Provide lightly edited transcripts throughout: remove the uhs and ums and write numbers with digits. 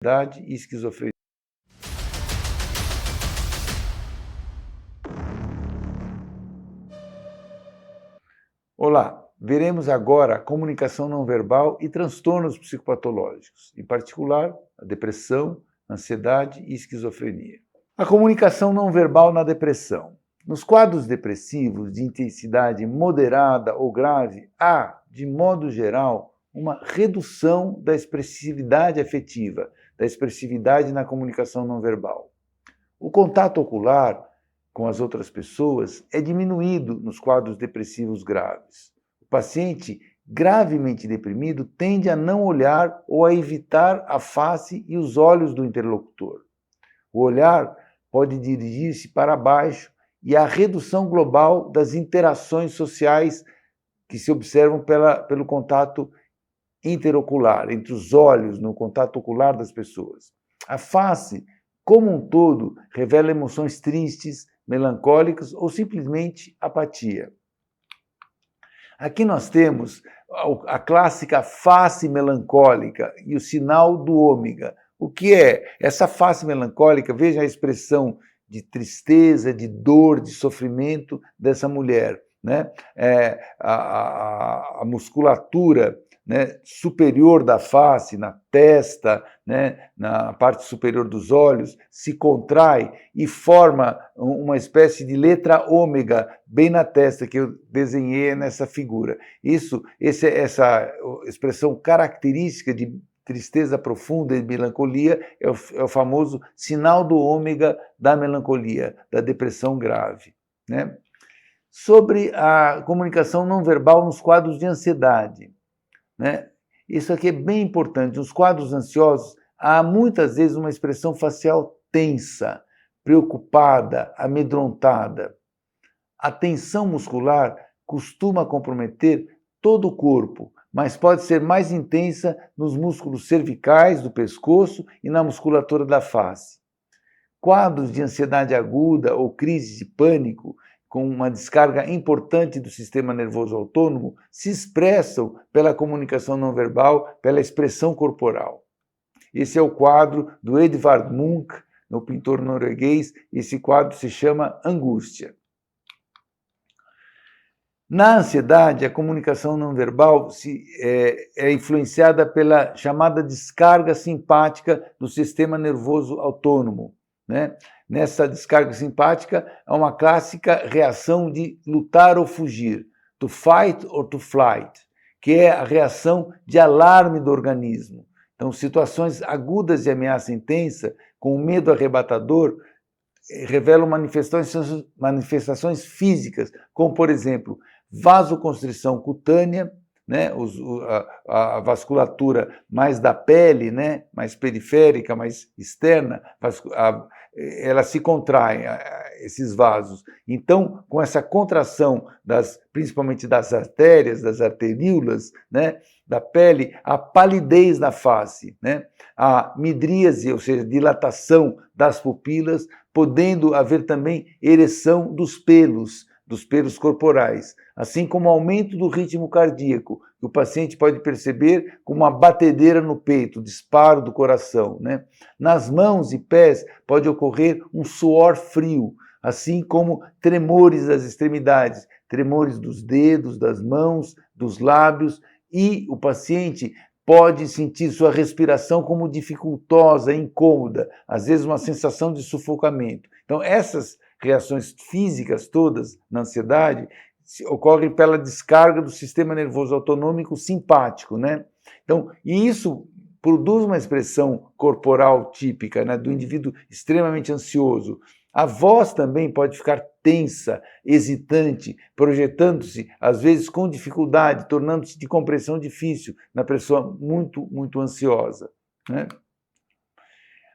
ansiedade e esquizofrenia. Olá, veremos agora a comunicação não verbal e transtornos psicopatológicos, em particular a depressão, ansiedade e esquizofrenia. A comunicação não verbal na depressão. Nos quadros depressivos de intensidade moderada ou grave, há, de modo geral, uma redução da expressividade afetiva, da expressividade na comunicação não verbal. O contato ocular com as outras pessoas é diminuído nos quadros depressivos graves. O paciente gravemente deprimido tende a não olhar ou a evitar a face e os olhos do interlocutor. O olhar pode dirigir-se para baixo e a redução global das interações sociais que se observam pelo contato interocular, entre os olhos, no contato ocular das pessoas. A face, como um todo, revela emoções tristes, melancólicas ou simplesmente apatia. Aqui nós temos a clássica face melancólica e o sinal do ômega. O que é? Essa face melancólica, veja a expressão de tristeza, de dor, de sofrimento dessa mulher, né? A musculatura, né, superior da face, na testa, né, na parte superior dos olhos, se contrai e forma uma espécie de letra ômega bem na testa, que eu desenhei nessa figura. Essa expressão característica de tristeza profunda e melancolia é o famoso sinal do ômega da melancolia, da depressão grave, né? Sobre a comunicação não verbal nos quadros de ansiedade, né? Isso aqui é bem importante. Nos quadros ansiosos, há muitas vezes uma expressão facial tensa, preocupada, amedrontada. A tensão muscular costuma comprometer todo o corpo, mas pode ser mais intensa nos músculos cervicais do pescoço e na musculatura da face. Quadros de ansiedade aguda ou crise de pânico, com uma descarga importante do sistema nervoso autônomo, se expressam pela comunicação não verbal, pela expressão corporal. Esse é o quadro do Edvard Munch, no pintor norueguês. Esse quadro se chama Angústia. Na ansiedade, a comunicação não verbal é influenciada pela chamada descarga simpática do sistema nervoso autônomo, né? Nessa descarga simpática, há uma clássica reação de lutar ou fugir, to fight or to flight, que é a reação de alarme do organismo. Então, situações agudas de ameaça intensa, com medo arrebatador, revelam manifestações físicas, como, por exemplo, vasoconstrição cutânea, né, a vasculatura mais da pele, né, mais periférica, mais externa, ela se contrai, esses vasos. Então, com essa contração, principalmente das artérias, das arteríolas, né, da pele, a palidez na face, né, a midríase, ou seja, dilatação das pupilas, podendo haver também ereção dos pelos corporais, assim como aumento do ritmo cardíaco, que o paciente pode perceber como uma batedeira no peito, disparo do coração, né? Nas mãos e pés pode ocorrer um suor frio, assim como tremores das extremidades, tremores dos dedos, das mãos, dos lábios, e o paciente pode sentir sua respiração como dificultosa, incômoda, às vezes uma sensação de sufocamento. Então, essas reações físicas todas na ansiedade ocorrem pela descarga do sistema nervoso autonômico simpático, né? Então, e isso produz uma expressão corporal típica, né, do indivíduo extremamente ansioso. A voz também pode ficar tensa, hesitante, projetando-se, às vezes com dificuldade, tornando-se de compreensão difícil na pessoa muito, muito ansiosa, né?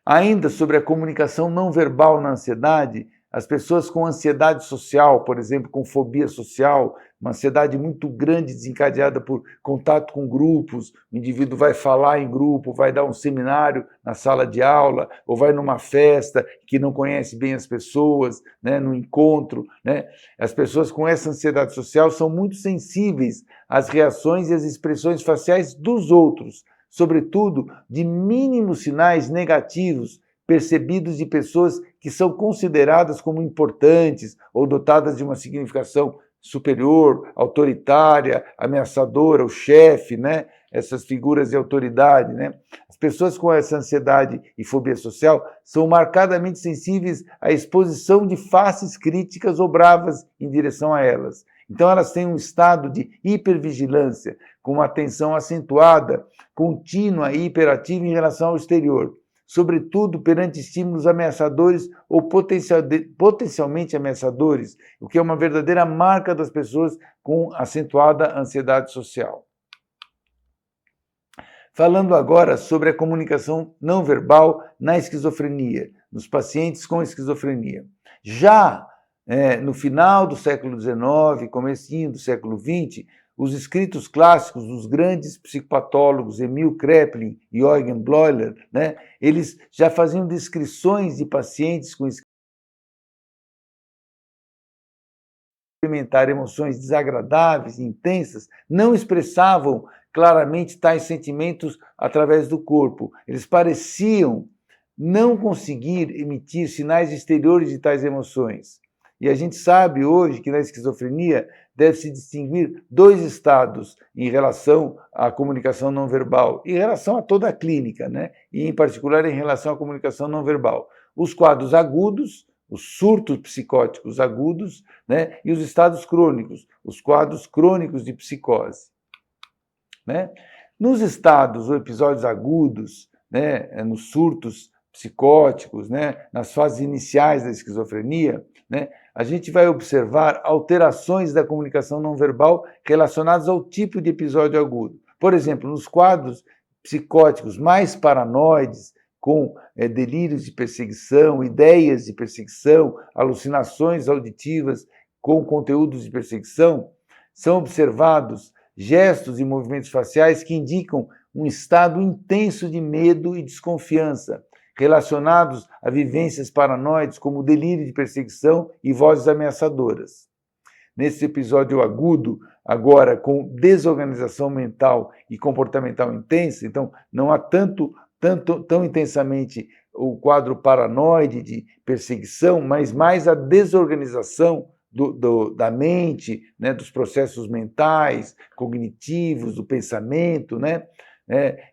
Ainda sobre a comunicação não verbal na ansiedade, as pessoas com ansiedade social, por exemplo, com fobia social, uma ansiedade muito grande desencadeada por contato com grupos, o indivíduo vai falar em grupo, vai dar um seminário na sala de aula, ou vai numa festa que não conhece bem as pessoas, né, no encontro, né? As pessoas com essa ansiedade social são muito sensíveis às reações e às expressões faciais dos outros, sobretudo de mínimos sinais negativos percebidos de pessoas que são consideradas como importantes ou dotadas de uma significação superior, autoritária, ameaçadora, o chefe, né? Essas figuras de autoridade, né? As pessoas com essa ansiedade e fobia social são marcadamente sensíveis à exposição de faces críticas ou bravas em direção a elas. Então, elas têm um estado de hipervigilância, com uma atenção acentuada, contínua e hiperativa em relação ao exterior, sobretudo perante estímulos ameaçadores ou potencialmente ameaçadores, o que é uma verdadeira marca das pessoas com acentuada ansiedade social. Falando agora sobre a comunicação não verbal na esquizofrenia, nos pacientes com esquizofrenia. Já no final do século XIX, comecinho do século XX, os escritos clássicos dos grandes psicopatólogos Emil Kraepelin e Eugen Bleuler, né, eles já faziam descrições de pacientes com experimentar emoções desagradáveis, intensas, não expressavam claramente tais sentimentos através do corpo. Eles pareciam não conseguir emitir sinais exteriores de tais emoções. E a gente sabe hoje que na esquizofrenia deve-se distinguir dois estados em relação à comunicação não verbal, em relação a toda a clínica, né? E em particular em relação à comunicação não verbal. Os quadros agudos, os surtos psicóticos agudos, né? E os estados crônicos, os quadros crônicos de psicose. Né? Nos estados ou episódios agudos, né? Nos surtos psicóticos, né? Nas fases iniciais da esquizofrenia, né? A gente vai observar alterações da comunicação não verbal relacionadas ao tipo de episódio agudo. Por exemplo, nos quadros psicóticos mais paranoides, com delírios de perseguição, ideias de perseguição, alucinações auditivas com conteúdos de perseguição, são observados gestos e movimentos faciais que indicam um estado intenso de medo e desconfiança, relacionados a vivências paranoides como delírio de perseguição e vozes ameaçadoras. Nesse episódio agudo, agora com desorganização mental e comportamental intensa, então não há tão intensamente o quadro paranoide de perseguição, mas mais a desorganização da mente, né, dos processos mentais, cognitivos, do pensamento, né,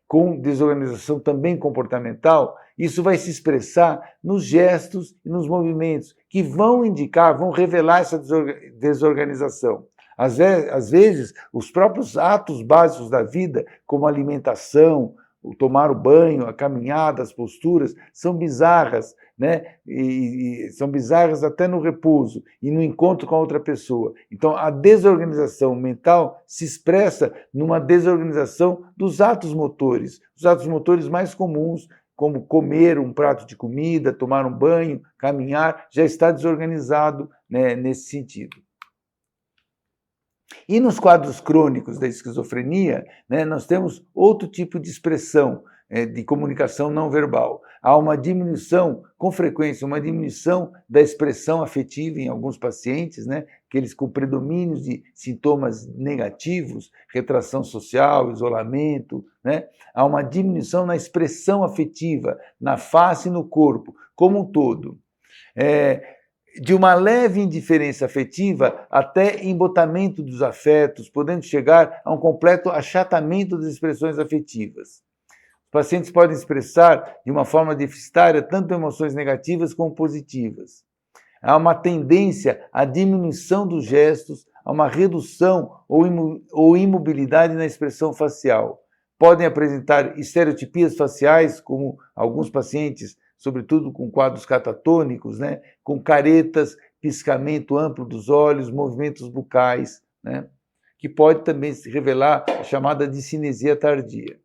com desorganização também comportamental. Isso vai se expressar nos gestos e nos movimentos, que vão indicar, vão revelar essa desorganização. Às vezes, os próprios atos básicos da vida, como a alimentação, o tomar o banho, a caminhada, as posturas, são bizarras, né? E são bizarras até no repouso e no encontro com a outra pessoa. Então, a desorganização mental se expressa numa desorganização dos atos motores, os atos motores mais comuns, como comer um prato de comida, tomar um banho, caminhar, já está desorganizado, né, nesse sentido. E nos quadros crônicos da esquizofrenia, né, nós temos outro tipo de expressão de comunicação não verbal. Há uma diminuição, com frequência, uma diminuição da expressão afetiva em alguns pacientes, né, aqueles com predomínios de sintomas negativos, retração social, isolamento, né? Há uma diminuição na expressão afetiva, na face e no corpo, como um todo. De uma leve indiferença afetiva até embotamento dos afetos, podendo chegar a um completo achatamento das expressões afetivas. Os pacientes podem expressar de uma forma deficitária tanto emoções negativas como positivas. Há uma tendência à diminuição dos gestos, a uma redução ou imobilidade na expressão facial. Podem apresentar estereotipias faciais, como alguns pacientes, sobretudo com quadros catatônicos, né? Com caretas, piscamento amplo dos olhos, movimentos bucais, né? Que pode também se revelar a chamada discinesia tardia.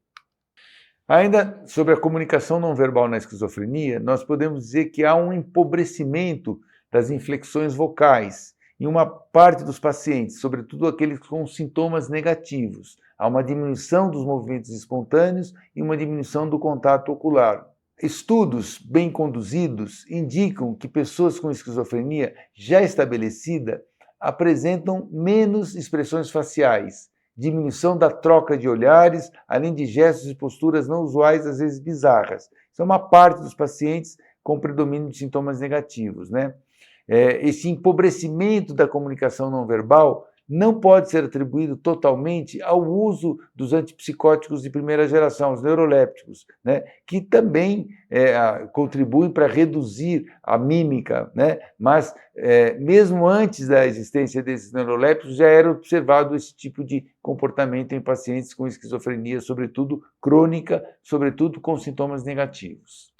Ainda sobre a comunicação não verbal na esquizofrenia, nós podemos dizer que há um empobrecimento das inflexões vocais em uma parte dos pacientes, sobretudo aqueles com sintomas negativos. Há uma diminuição dos movimentos espontâneos e uma diminuição do contato ocular. Estudos bem conduzidos indicam que pessoas com esquizofrenia já estabelecida apresentam menos expressões faciais diminuição da troca de olhares, além de gestos e posturas não usuais, às vezes bizarras. Isso é uma parte dos pacientes com predomínio de sintomas negativos, né? Esse empobrecimento da comunicação não verbal não pode ser atribuído totalmente ao uso dos antipsicóticos de primeira geração, os neurolépticos, né, que também contribuem para reduzir a mímica, né, mas mesmo antes da existência desses neurolépticos já era observado esse tipo de comportamento em pacientes com esquizofrenia, sobretudo crônica, sobretudo com sintomas negativos.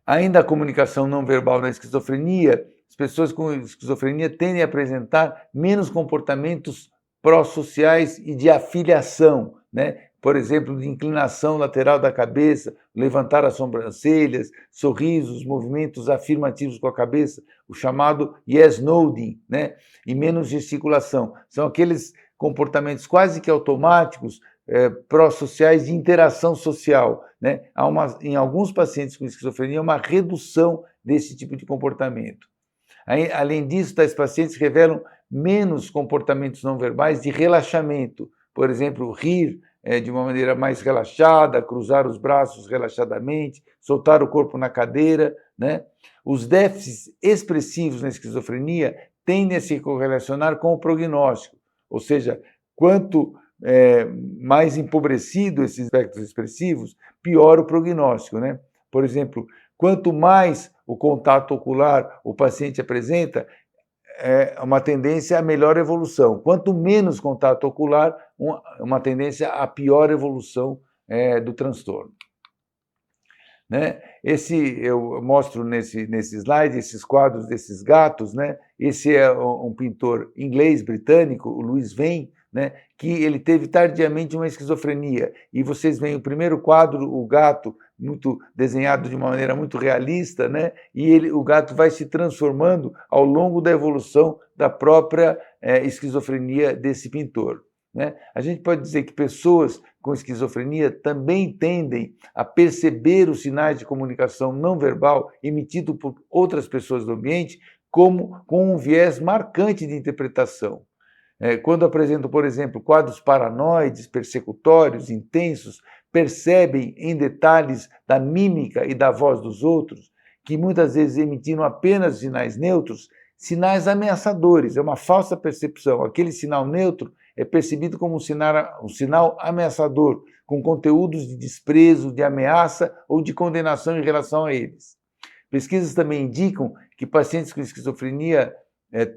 Ainda a comunicação não verbal na esquizofrenia, as pessoas com esquizofrenia tendem a apresentar menos comportamentos pró-sociais e de afiliação, né? Por exemplo, de inclinação lateral da cabeça, levantar as sobrancelhas, sorrisos, movimentos afirmativos com a cabeça, o chamado yes nodding, né? E menos gesticulação. São aqueles comportamentos quase que automáticos, pró-sociais de interação social, né? Em alguns pacientes com esquizofrenia, uma redução desse tipo de comportamento. Além disso, tais pacientes revelam menos comportamentos não verbais de relaxamento, por exemplo, rir de uma maneira mais relaxada, cruzar os braços relaxadamente, soltar o corpo na cadeira, né? Os déficits expressivos na esquizofrenia tendem a se correlacionar com o prognóstico, ou seja, quanto mais empobrecido esses aspectos expressivos, pior o prognóstico, né? Por exemplo, quanto mais o contato ocular o paciente apresenta, uma tendência à melhor evolução. Quanto menos contato ocular, uma tendência à pior evolução do transtorno. Né? Eu mostro nesse slide esses quadros desses gatos, né? Esse é um pintor inglês, britânico, o Louis Vain, né, que ele teve tardiamente uma esquizofrenia. E vocês veem o primeiro quadro, o gato, muito desenhado de uma maneira muito realista, né, e o gato vai se transformando ao longo da evolução da própria esquizofrenia desse pintor. Né? A gente pode dizer que pessoas com esquizofrenia também tendem a perceber os sinais de comunicação não verbal emitidos por outras pessoas do ambiente como com um viés marcante de interpretação. Quando apresentam, por exemplo, quadros paranoides, persecutórios, intensos, percebem em detalhes da mímica e da voz dos outros, que muitas vezes emitiram apenas sinais neutros, sinais ameaçadores, é uma falsa percepção. Aquele sinal neutro é percebido como um sinal ameaçador, com conteúdos de desprezo, de ameaça ou de condenação em relação a eles. Pesquisas também indicam que pacientes com esquizofrenia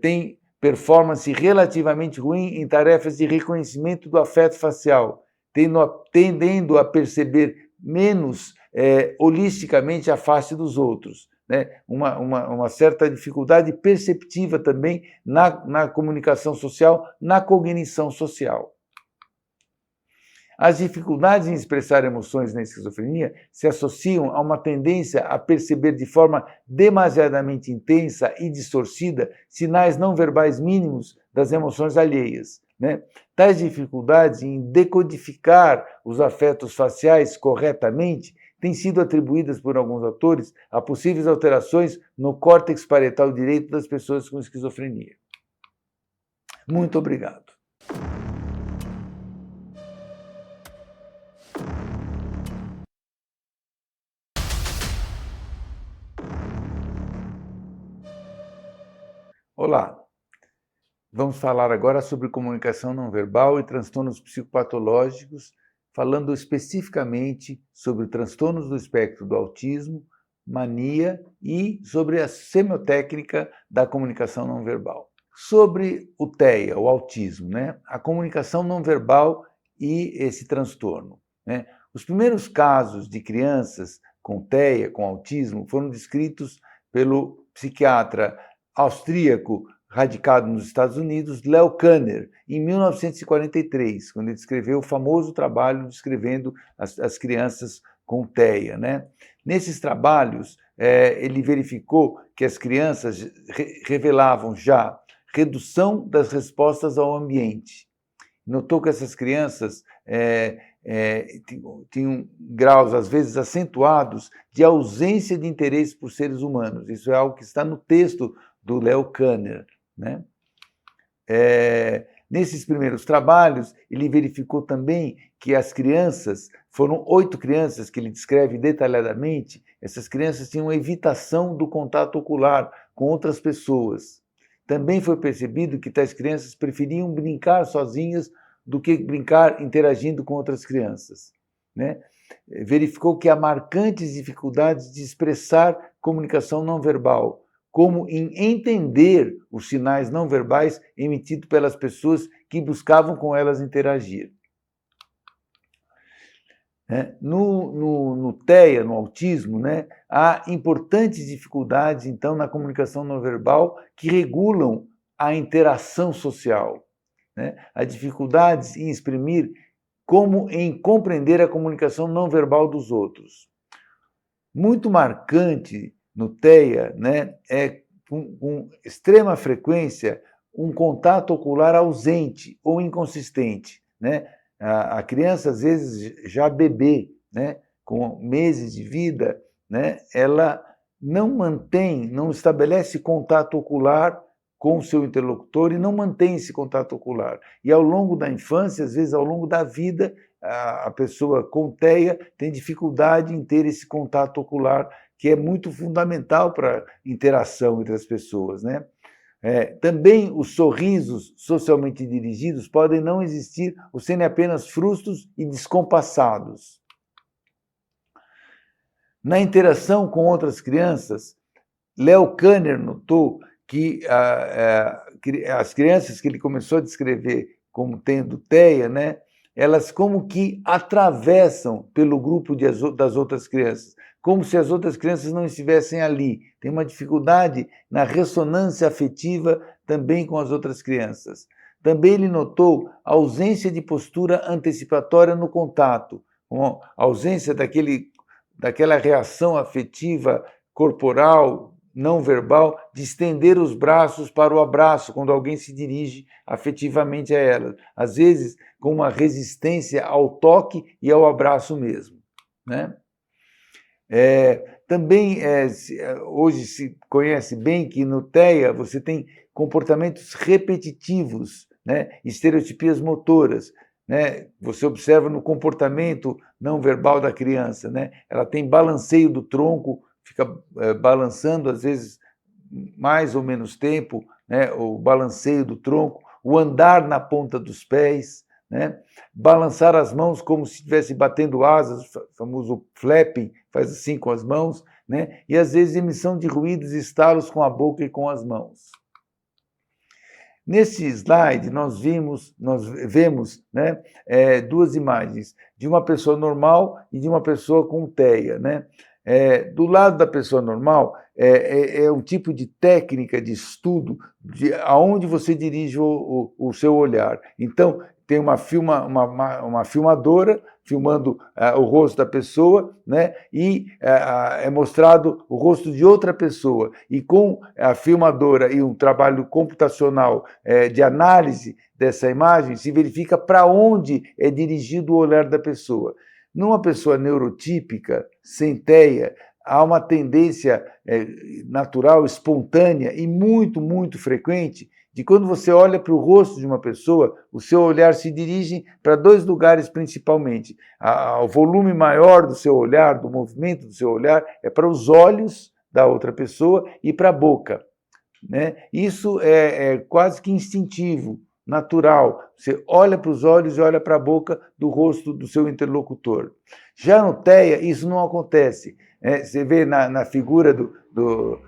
têm performance relativamente ruim em tarefas de reconhecimento do afeto facial, tendendo a perceber menos holisticamente a face dos outros. Né? Uma certa dificuldade perceptiva também na comunicação social, na cognição social. As dificuldades em expressar emoções na esquizofrenia se associam a uma tendência a perceber de forma demasiadamente intensa e distorcida sinais não verbais mínimos das emoções alheias. Né? Tais dificuldades em decodificar os afetos faciais corretamente têm sido atribuídas por alguns autores a possíveis alterações no córtex parietal direito das pessoas com esquizofrenia. Muito obrigado. Olá, vamos falar agora sobre comunicação não verbal e transtornos psicopatológicos, falando especificamente sobre transtornos do espectro do autismo, mania e sobre a semiotécnica da comunicação não verbal. Sobre o TEA, o autismo, né? A comunicação não verbal e esse transtorno. Né? Os primeiros casos de crianças com TEA, com autismo, foram descritos pelo psiquiatra austríaco radicado nos Estados Unidos, Leo Kanner, em 1943, quando ele escreveu o famoso trabalho descrevendo as crianças com TEA. Né? Nesses trabalhos, ele verificou que as crianças revelavam já redução das respostas ao ambiente. Notou que essas crianças tinham graus, às vezes, acentuados de ausência de interesse por seres humanos. Isso é algo que está no texto do Leo Kanner. Né? Nesses primeiros trabalhos, ele verificou também que as crianças, foram 8 crianças que ele descreve detalhadamente, essas crianças tinham evitação do contato ocular com outras pessoas. Também foi percebido que tais crianças preferiam brincar sozinhas do que brincar interagindo com outras crianças, né? Verificou que há marcantes dificuldades de expressar comunicação não verbal, como em entender os sinais não verbais emitidos pelas pessoas que buscavam com elas interagir. No TEA, no autismo, há importantes dificuldades, então, na comunicação não verbal que regulam a interação social. Há dificuldades em exprimir como em compreender a comunicação não verbal dos outros. Muito marcante no TEA, é com extrema frequência um contato ocular ausente ou inconsistente. A criança, às vezes, já bebê, com meses de vida, ela não estabelece contato ocular com o seu interlocutor e não mantém esse contato ocular. E ao longo da infância, às vezes ao longo da vida, a pessoa com TEA tem dificuldade em ter esse contato ocular, que é muito fundamental para a interação entre as pessoas. Também os sorrisos socialmente dirigidos podem não existir ou serem apenas frustros e descompassados. Na interação com outras crianças, Leo Kanner notou que as crianças que ele começou a descrever como tendo TEA, elas como que atravessam pelo grupo das outras crianças, como se as outras crianças não estivessem ali. Tem uma dificuldade na ressonância afetiva também com as outras crianças. Também ele notou a ausência de postura antecipatória no contato, a ausência daquela reação afetiva corporal, não verbal, de estender os braços para o abraço, quando alguém se dirige afetivamente a ela. Às vezes, com uma resistência ao toque e ao abraço mesmo. Também, hoje se conhece bem que no TEA você tem comportamentos repetitivos, estereotipias motoras. Você observa no comportamento não verbal da criança. Ela tem balanceio do tronco, fica balançando, às vezes, mais ou menos tempo, o balanceio do tronco, o andar na ponta dos pés, balançar as mãos como se estivesse batendo asas, o famoso flapping, faz assim com as mãos, e, às vezes, emissão de ruídos e estalos com a boca e com as mãos. Nesse slide, nós vemos 2 imagens, de uma pessoa normal e de uma pessoa com TEA. Do lado da pessoa normal, é um tipo de técnica de estudo de aonde você dirige o seu olhar. Então, tem uma filmadora filmando o rosto da pessoa, e é mostrado o rosto de outra pessoa. E com a filmadora e um trabalho computacional de análise dessa imagem, se verifica para onde é dirigido o olhar da pessoa. Numa pessoa neurotípica, sem TEA, há uma tendência natural, espontânea e muito, muito frequente de quando você olha para o rosto de uma pessoa, o seu olhar se dirige para 2 lugares principalmente. O volume maior do seu olhar, do movimento do seu olhar, é para os olhos da outra pessoa e para a boca. Isso é quase que instintivo, natural. Você olha para os olhos e olha para a boca do rosto do seu interlocutor. Já no TEA, isso não acontece. Você vê na figura do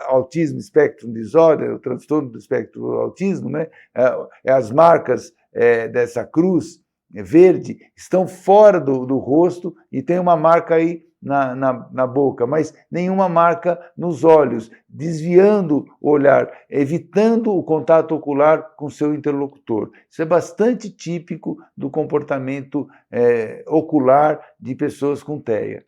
Autism Spectrum Disorder, o transtorno do espectro do autismo, as marcas dessa cruz verde estão fora do rosto e tem uma marca aí na boca, mas nenhuma marca nos olhos, desviando o olhar, evitando o contato ocular com seu interlocutor. Isso é bastante típico do comportamento ocular de pessoas com TEA.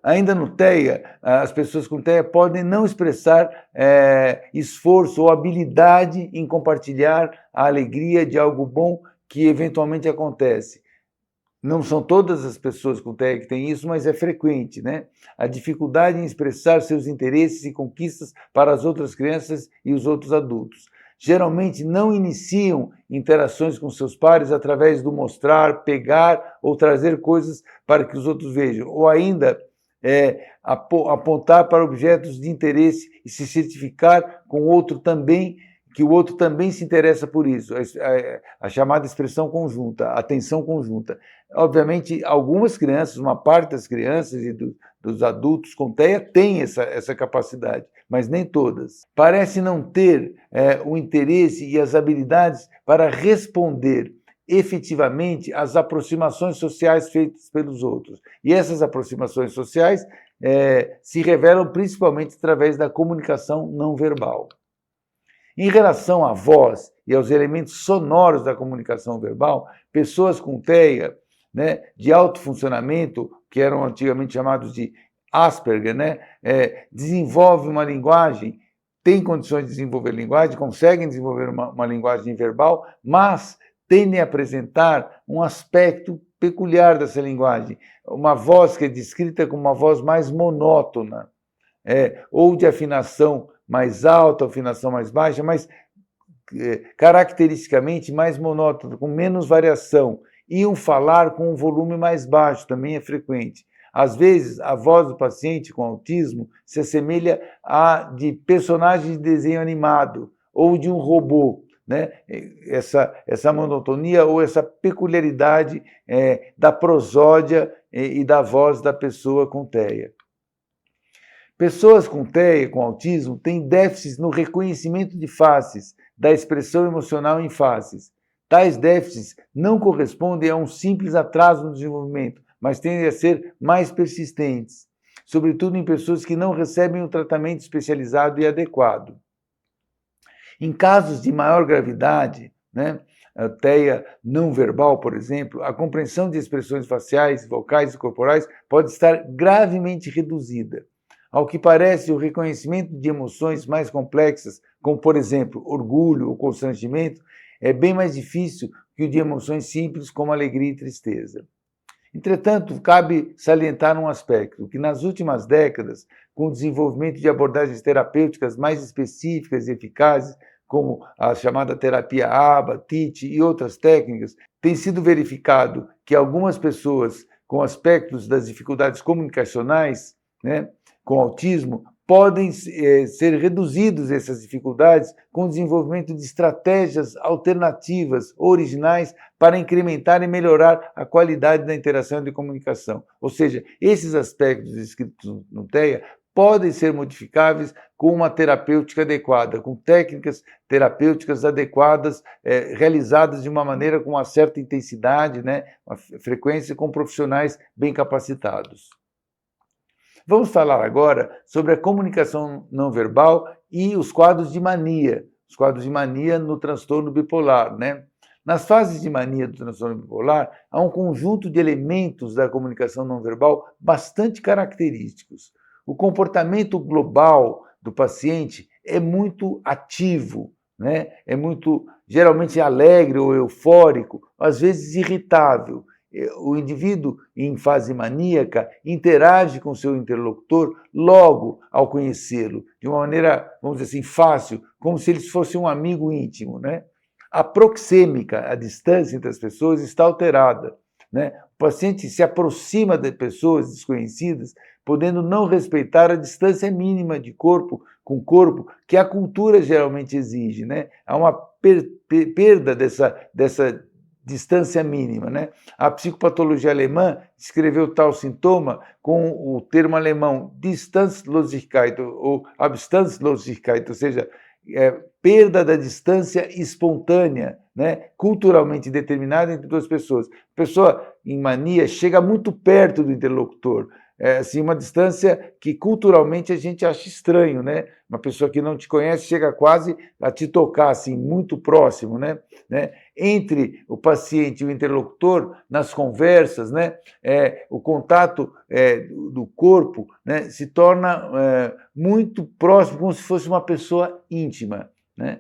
Ainda no TEA, as pessoas com TEA podem não expressar esforço ou habilidade em compartilhar a alegria de algo bom que eventualmente acontece. Não são todas as pessoas com TEA que têm isso, mas é frequente, A dificuldade em expressar seus interesses e conquistas para as outras crianças e os outros adultos. geralmente não iniciam interações com seus pares através do mostrar, pegar ou trazer coisas para que os outros vejam, ou ainda apontar para objetos de interesse e se certificar com o outro também, que o outro também se interessa por isso, a chamada expressão conjunta, a atenção conjunta. Obviamente, algumas crianças, uma parte das crianças e dos adultos com TEA tem essa capacidade, mas nem todas. Parece não ter o interesse e as habilidades para responder efetivamente às aproximações sociais feitas pelos outros. E essas aproximações sociais se revelam principalmente através da comunicação não verbal. Em relação à voz e aos elementos sonoros da comunicação verbal, pessoas com TEA, né, de alto funcionamento, que eram antigamente chamados de Asperger, né, desenvolvem uma linguagem, têm condições de desenvolver linguagem, conseguem desenvolver uma linguagem verbal, mas tendem a apresentar um aspecto peculiar dessa linguagem, uma voz que é descrita como uma voz mais monótona, ou de afinação mais alta, afinação mais baixa, mas caracteristicamente mais monótona, com menos variação, e um falar com um volume mais baixo, também é frequente. Às vezes, a voz do paciente com autismo se assemelha à de personagem de desenho animado ou de um robô, né? Essa monotonia ou essa peculiaridade da prosódia e da voz da pessoa com TEA. Pessoas com TEA, com autismo, têm déficits no reconhecimento de faces, da expressão emocional em faces. Tais déficits não correspondem a um simples atraso no desenvolvimento, mas tendem a ser mais persistentes, sobretudo em pessoas que não recebem um tratamento especializado e adequado. Em casos de maior gravidade, né, a TEA não verbal, por exemplo, a compreensão de expressões faciais, vocais e corporais pode estar gravemente reduzida. Ao que parece, o reconhecimento de emoções mais complexas, como, por exemplo, orgulho ou constrangimento, é bem mais difícil que o de emoções simples, como alegria e tristeza. Entretanto, cabe salientar um aspecto, que nas últimas décadas, com o desenvolvimento de abordagens terapêuticas mais específicas e eficazes, como a chamada terapia ABA, TIT e outras técnicas, tem sido verificado que algumas pessoas com aspectos das dificuldades comunicacionais, né, com autismo, podem ser reduzidos essas dificuldades com o desenvolvimento de estratégias alternativas, originais, para incrementar e melhorar a qualidade da interação e de comunicação. Ou seja, esses aspectos descritos no TEA podem ser modificáveis com uma terapêutica adequada, com técnicas terapêuticas adequadas, realizadas de uma maneira com uma certa intensidade, né, uma frequência, com profissionais bem capacitados. Vamos falar agora sobre a comunicação não verbal e os quadros de mania no transtorno bipolar, né? Nas fases de mania do transtorno bipolar, há um conjunto de elementos da comunicação não verbal bastante característicos. O comportamento global do paciente é muito ativo, né? É muito, geralmente alegre ou eufórico, às vezes irritável. O indivíduo em fase maníaca interage com seu interlocutor logo ao conhecê-lo, de uma maneira, vamos dizer assim, fácil, como se ele fosse um amigo íntimo, né? A proxêmica, a distância entre as pessoas, está alterada, né? O paciente se aproxima de pessoas desconhecidas, podendo não respeitar a distância mínima de corpo com corpo que a cultura geralmente exige, né? Há uma perda dessa distância mínima, né? A psicopatologia alemã descreveu tal sintoma com o termo alemão Distanzlosigkeit ou Abstandslosigkeit, ou seja, perda da distância espontânea, né? Culturalmente determinada entre duas pessoas. A pessoa em mania chega muito perto do interlocutor, assim, uma distância que culturalmente a gente acha estranho, né? Uma pessoa que não te conhece chega quase a te tocar, assim, muito próximo, né? Entre o paciente e o interlocutor, nas conversas, né? O contato do corpo, né, se torna muito próximo, como se fosse uma pessoa íntima, né?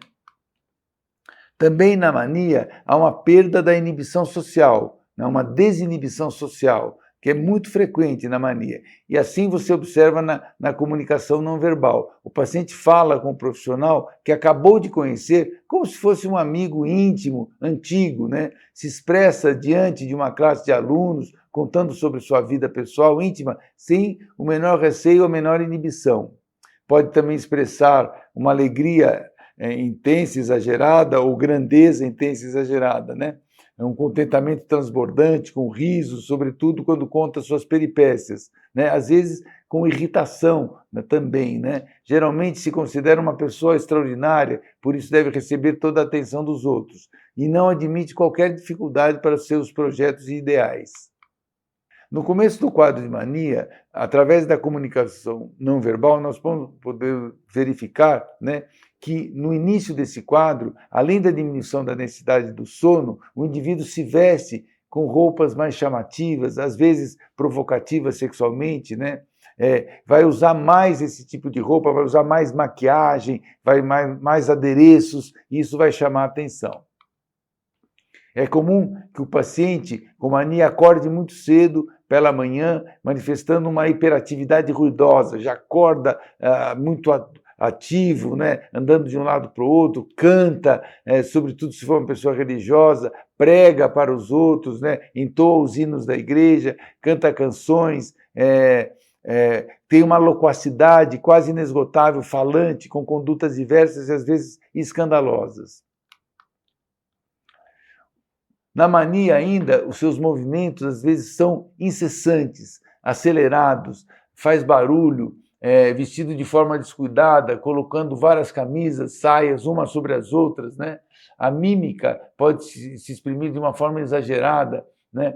Também na mania há uma perda da inibição social, né? Uma desinibição social. que é muito frequente na mania. E assim você observa na comunicação não verbal. O paciente fala com o profissional que acabou de conhecer como se fosse um amigo íntimo, antigo, né? Se expressa diante de uma classe de alunos, contando sobre sua vida pessoal íntima, sem o menor receio ou a menor inibição. Pode também expressar uma alegria intensa, exagerada, ou grandeza intensa, exagerada, né? É um contentamento transbordante, com risos, sobretudo quando conta suas peripécias, né? Às vezes com irritação, né, também, né? Geralmente se considera uma pessoa extraordinária, por isso deve receber toda a atenção dos outros, e não admite qualquer dificuldade para seus projetos e ideais. No começo do quadro de mania, através da comunicação não verbal, nós podemos verificar, né, que no início desse quadro, além da diminuição da necessidade do sono, o indivíduo se veste com roupas mais chamativas, às vezes provocativas sexualmente, né? Vai usar mais esse tipo de roupa, vai usar mais maquiagem, vai mais adereços, e isso vai chamar a atenção. É comum que o paciente com mania acorde muito cedo pela manhã, manifestando uma hiperatividade ruidosa, já acorda muito ativo, né? Andando de um lado para o outro, canta, sobretudo se for uma pessoa religiosa, prega para os outros, né? Entoa os hinos da igreja, canta canções, tem uma loquacidade quase inesgotável, falante, com condutas diversas e às vezes escandalosas. Na mania ainda, os seus movimentos às vezes são incessantes, acelerados, faz barulho, vestido de forma descuidada, colocando várias camisas, saias, umas sobre as outras, né? A mímica pode se exprimir de uma forma exagerada, né?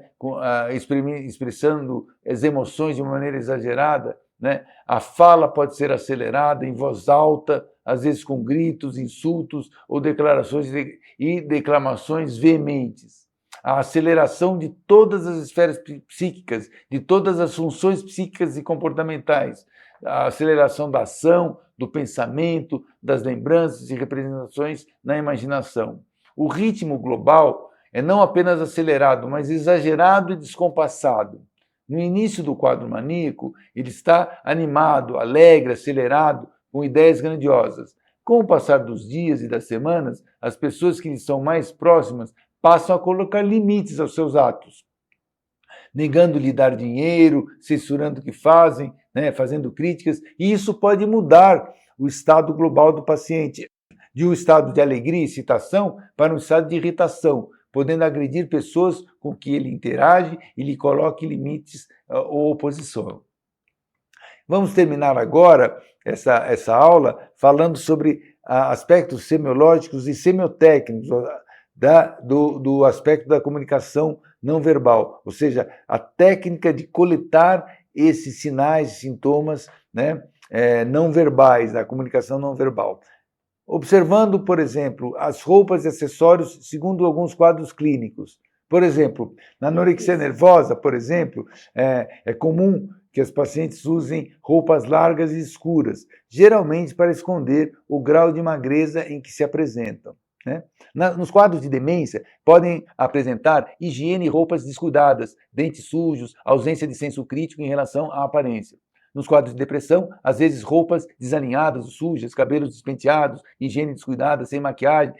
Expressando as emoções de uma maneira exagerada, né? A fala pode ser acelerada, em voz alta, às vezes com gritos, insultos ou declarações e declamações veementes. A aceleração de todas as esferas psíquicas, de todas as funções psíquicas e comportamentais, a aceleração da ação, do pensamento, das lembranças e representações na imaginação. O ritmo global é não apenas acelerado, mas exagerado e descompassado. No início do quadro maníaco, ele está animado, alegre, acelerado, com ideias grandiosas. Com o passar dos dias e das semanas, as pessoas que lhe são mais próximas passam a colocar limites aos seus atos, negando-lhe dar dinheiro, censurando o que fazem, né, fazendo críticas, e isso pode mudar o estado global do paciente, de um estado de alegria e excitação para um estado de irritação, podendo agredir pessoas com que ele interage e lhe coloque limites ou oposição. Vamos terminar agora essa aula falando sobre aspectos semiológicos e semiotécnicos do aspecto da comunicação não verbal, ou seja, a técnica de coletar esses sinais e sintomas, né, não verbais, da comunicação não verbal. Observando, por exemplo, as roupas e acessórios segundo alguns quadros clínicos. Por exemplo, na anorexia nervosa, por exemplo, é comum que as pacientes usem roupas largas e escuras, geralmente para esconder o grau de magreza em que se apresentam, né? Nos quadros de demência, podem apresentar higiene e roupas descuidadas, dentes sujos, ausência de senso crítico em relação à aparência. Nos quadros de depressão, às vezes roupas desalinhadas, sujas, cabelos despenteados, higiene descuidada, sem maquiagem,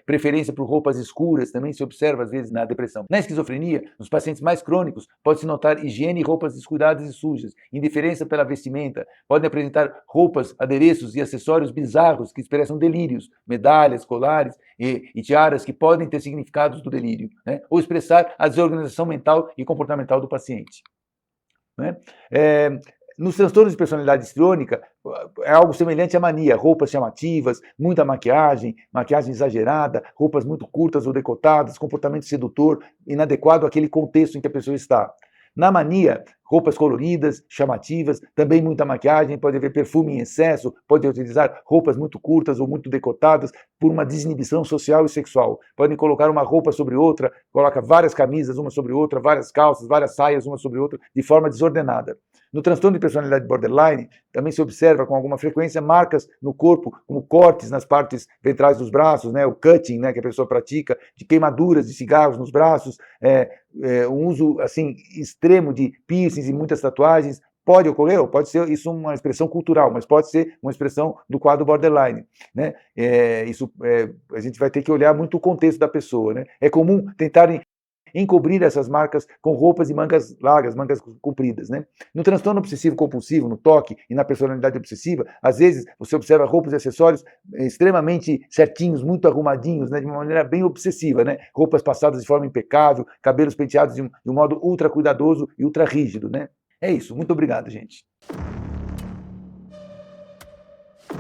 preferência por roupas escuras, também se observa às vezes na depressão. Na esquizofrenia, nos pacientes mais crônicos, pode-se notar higiene e roupas descuidadas e sujas, indiferença pela vestimenta, podem apresentar roupas, adereços e acessórios bizarros que expressam delírios, medalhas, colares e tiaras que podem ter significados do delírio, né? Ou expressar a desorganização mental e comportamental do paciente, né? Nos transtornos de personalidade histriônica, é algo semelhante à mania, roupas chamativas, muita maquiagem, maquiagem exagerada, roupas muito curtas ou decotadas, comportamento sedutor, inadequado àquele contexto em que a pessoa está. Na mania, roupas coloridas, chamativas, também muita maquiagem, pode haver perfume em excesso, pode utilizar roupas muito curtas ou muito decotadas por uma desinibição social e sexual. Podem colocar uma roupa sobre outra, coloca várias camisas uma sobre outra, várias calças, várias saias uma sobre outra, de forma desordenada. No transtorno de personalidade borderline, também se observa com alguma frequência marcas no corpo, como cortes nas partes ventrais dos braços, né, o cutting, né, que a pessoa pratica, de queimaduras de cigarros nos braços, um uso assim extremo de piercings e muitas tatuagens. Pode ocorrer, ou pode ser isso uma expressão cultural, mas pode ser uma expressão do quadro borderline, né? A gente vai ter que olhar muito o contexto da pessoa, né? É comum tentarem encobrir essas marcas com roupas e mangas largas, mangas compridas, né? No transtorno obsessivo compulsivo, no toque e na personalidade obsessiva, às vezes você observa roupas e acessórios extremamente certinhos, muito arrumadinhos, né? De uma maneira bem obsessiva, né? Roupas passadas de forma impecável, cabelos penteados de um modo ultra cuidadoso e ultra rígido, né? É isso. Muito obrigado, gente.